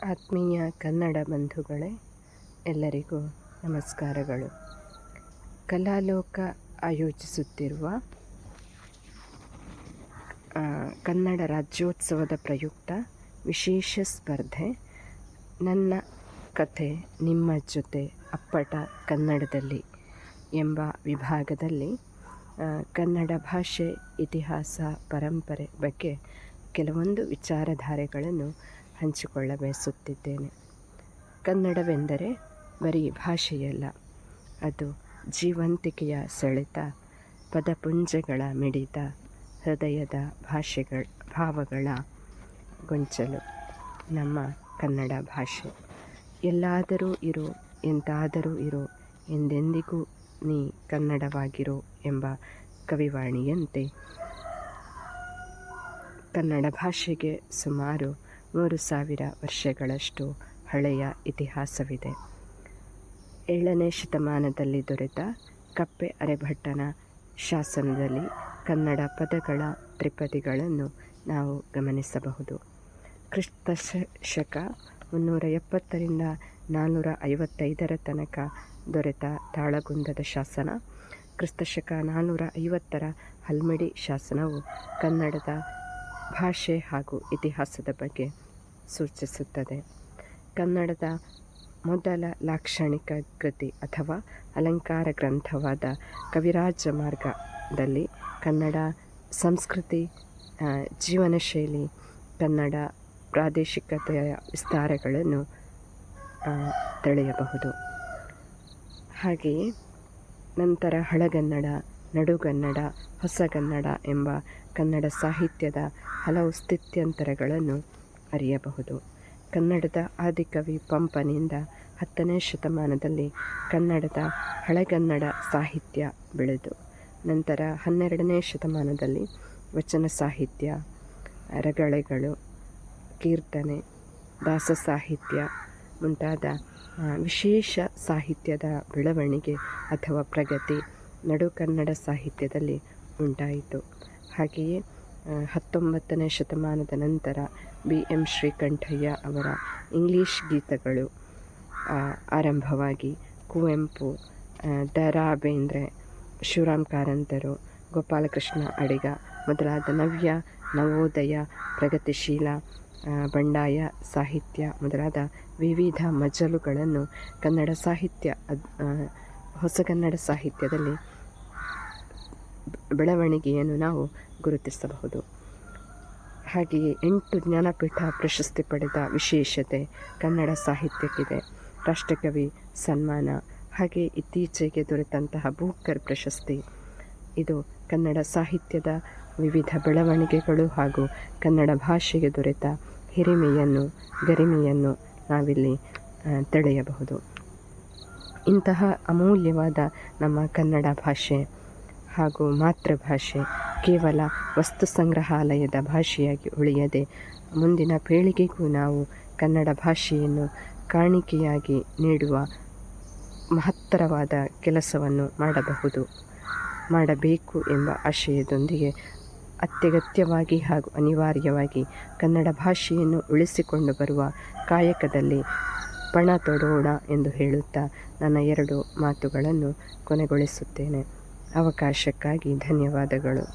ಆತ್ಮೀಯ ಕನ್ನಡ ಬಂಧುಗಳೇ, ಎಲ್ಲರಿಗೂ ನಮಸ್ಕಾರಗಳು. ಕಲಾಲೋಕ ಆಯೋಜಿಸುತ್ತಿರುವ ಕನ್ನಡ ರಾಜ್ಯೋತ್ಸವದ ಪ್ರಯುಕ್ತ ವಿಶೇಷ ಸ್ಪರ್ಧೆ ನನ್ನ ಕಥೆ ನಿಮ್ಮ ಜೊತೆ ಅಪ್ಪಟ ಕನ್ನಡದಲ್ಲಿ ಎಂಬ ವಿಭಾಗದಲ್ಲಿ ಕನ್ನಡ ಭಾಷೆ, ಇತಿಹಾಸ, ಪರಂಪರೆ ಬಗ್ಗೆ ಕೆಲವೊಂದು ವಿಚಾರಧಾರೆಗಳನ್ನು ಹಂಚಿಕೊಳ್ಳಬಯಸುತ್ತಿದ್ದೇನೆ. ಕನ್ನಡವೆಂದರೆ ಬರೀ ಭಾಷೆಯಲ್ಲ, ಅದು ಜೀವಂತಿಕೆಯ ಸೆಳೆತ, ಪದಪುಂಜಗಳ ಮಿಡಿತ, ಹೃದಯದ ಭಾವಗಳ ಗೊಂಚಲು. ನಮ್ಮ ಕನ್ನಡ ಭಾಷೆ ಎಲ್ಲಾದರೂ ಇರೋ, ಎಂತಾದರೂ ಇರೋ, ಎಂದೆಂದಿಗೂ ನೀ ಕನ್ನಡವಾಗಿರೋ ಎಂಬ ಕವಿವಾಣಿಯಂತೆ ಕನ್ನಡ ಭಾಷೆಗೆ ಸುಮಾರು 3000 ವರ್ಷಗಳಷ್ಟು ಹಳೆಯ ಇತಿಹಾಸವಿದೆ. 7ನೇ ಶತಮಾನದಲ್ಲಿ ದೊರೆತ ಕಪ್ಪೆ ಅರೆಭಟ್ಟನ ಶಾಸನದಲ್ಲಿ ಕನ್ನಡ ಪದಗಳ ತ್ರಿಪದಿಗಳನ್ನು ನಾವು ಗಮನಿಸಬಹುದು. ಕ್ರಿಸ್ತ ಶಕ 370ರಿಂದ 455 ತನಕ ದೊರೆತ ತಾಳಗುಂದದ ಶಾಸನ, ಕ್ರಿಸ್ತಶಕ 450 ಹಲ್ಮಿಡಿ ಶಾಸನವು ಕನ್ನಡದ ಭಾಷೆ ಹಾಗೂ ಇತಿಹಾಸದ ಬಗ್ಗೆ ಸೂಚಿಸುತ್ತದೆ. ಕನ್ನಡದ ಮೊದಲ ಲಾಕ್ಷಣಿಕ ಕೃತಿ ಅಥವಾ ಅಲಂಕಾರ ಗ್ರಂಥವಾದ ಕವಿರಾಜ ಮಾರ್ಗದಲ್ಲಿ ಕನ್ನಡ ಸಂಸ್ಕೃತಿ, ಜೀವನ ಶೈಲಿ, ಕನ್ನಡ ಪ್ರಾದೇಶಿಕತೆಯ ವಿಸ್ತಾರಗಳನ್ನು ತಿಳಿಯಬಹುದು. ಹಾಗೆಯೇ ನಂತರ ಹಳಗನ್ನಡ, ನಡುಗನ್ನಡ, ಹೊಸಗನ್ನಡ ಎಂಬ ಕನ್ನಡ ಸಾಹಿತ್ಯದ ಹಲವು ಸ್ಥಿತ್ಯಂತರಗಳನ್ನು ಅರಿಯಬಹುದು. ಕನ್ನಡದ ಆದಿಕವಿ ಪಂಪನಿಂದ 10ನೇ ಶತಮಾನದಲ್ಲಿ ಕನ್ನಡದ ಹಳೆಗನ್ನಡ ಸಾಹಿತ್ಯ ಬೆಳೆದು ನಂತರ 12ನೇ ಶತಮಾನದಲ್ಲಿ ವಚನ ಸಾಹಿತ್ಯ, ರಗಳೆಗಳು, ಕೀರ್ತನೆ, ದಾಸ ಸಾಹಿತ್ಯ ಮುಂತಾದ ವಿಶೇಷ ಸಾಹಿತ್ಯದ ಬೆಳವಣಿಗೆ ಅಥವಾ ಪ್ರಗತಿ ನಡುಕನ್ನಡ ಸಾಹಿತ್ಯದಲ್ಲಿ ಉಂಟಾಯಿತು. ಹಾಗೆಯೇ 19ನೇ ಶತಮಾನದ ನಂತರ BM ಶ್ರೀಕಂಠಯ್ಯ ಅವರ ಇಂಗ್ಲೀಷ್ ಗೀತಗಳು ಆರಂಭವಾಗಿ ಕುವೆಂಪು, ದ.ರಾ. ಬೇಂದ್ರೆ, ಶಿವರಾಮ್ ಕಾರಂತರು, ಗೋಪಾಲಕೃಷ್ಣ ಅಡಿಗ ಮೊದಲಾದ ನವ್ಯ, ನವೋದಯ, ಪ್ರಗತಿಶೀಲ, ಬಂಡಾಯ ಸಾಹಿತ್ಯ ಮೊದಲಾದ ವಿವಿಧ ಮಜಲುಗಳನ್ನು ಕನ್ನಡ ಸಾಹಿತ್ಯ, ಹೊಸಗನ್ನಡ ಸಾಹಿತ್ಯದಲ್ಲಿ ಬೆಳವಣಿಗೆಯನ್ನು ನಾವು ಗುರುತಿಸಬಹುದು. ಹಾಗೆಯೇ 8 ಜ್ಞಾನಪೀಠ ಪ್ರಶಸ್ತಿ ಪಡೆದ ವಿಶೇಷತೆ ಕನ್ನಡ ಸಾಹಿತ್ಯಕ್ಕಿದೆ. ರಾಷ್ಟ್ರಕವಿ ಸನ್ಮಾನ, ಹಾಗೆ ಇತ್ತೀಚೆಗೆ ದೊರೆತಂತಹ ಬೂಕರ್ ಪ್ರಶಸ್ತಿ, ಇದು ಕನ್ನಡ ಸಾಹಿತ್ಯದ ವಿವಿಧ ಬೆಳವಣಿಗೆಗಳು ಹಾಗೂ ಕನ್ನಡ ಭಾಷೆಗೆ ದೊರೆತ ಹಿರಿಮೆಯನ್ನು, ಗರಿಮೆಯನ್ನು ನಾವಿಲ್ಲಿ ತಿಳಿಯಬಹುದು. ಇಂತಹ ಅಮೂಲ್ಯವಾದ ನಮ್ಮ ಕನ್ನಡ ಭಾಷೆ ಹಾಗೂ ಮಾತೃಭಾಷೆ ಕೇವಲ ವಸ್ತು ಸಂಗ್ರಹಾಲಯದ ಭಾಷೆಯಾಗಿ ಉಳಿಯದೆ ಮುಂದಿನ ಪೀಳಿಗೆಗೂ ನಾವು ಕನ್ನಡ ಭಾಷೆಯನ್ನು ಕಾಣಿಕೆಯಾಗಿ ನೀಡುವ ಮಹತ್ತರವಾದ ಕೆಲಸವನ್ನು ಮಾಡಬೇಕು ಎಂಬ ಆಶಯದೊಂದಿಗೆ ಅತ್ಯಗತ್ಯವಾಗಿ ಹಾಗೂ ಅನಿವಾರ್ಯವಾಗಿ ಕನ್ನಡ ಭಾಷೆಯನ್ನು ಉಳಿಸಿಕೊಂಡು ಬರುವ ಕಾಯಕದಲ್ಲಿ ಪಣ ತೊಡೋಣ ಎಂದು ಹೇಳುತ್ತಾ ನನ್ನ 2 ಮಾತುಗಳನ್ನು ಕೊನೆಗೊಳಿಸುತ್ತೇನೆ. ಅವಕಾಶಕ್ಕಾಗಿ ಧನ್ಯವಾದಗಳು.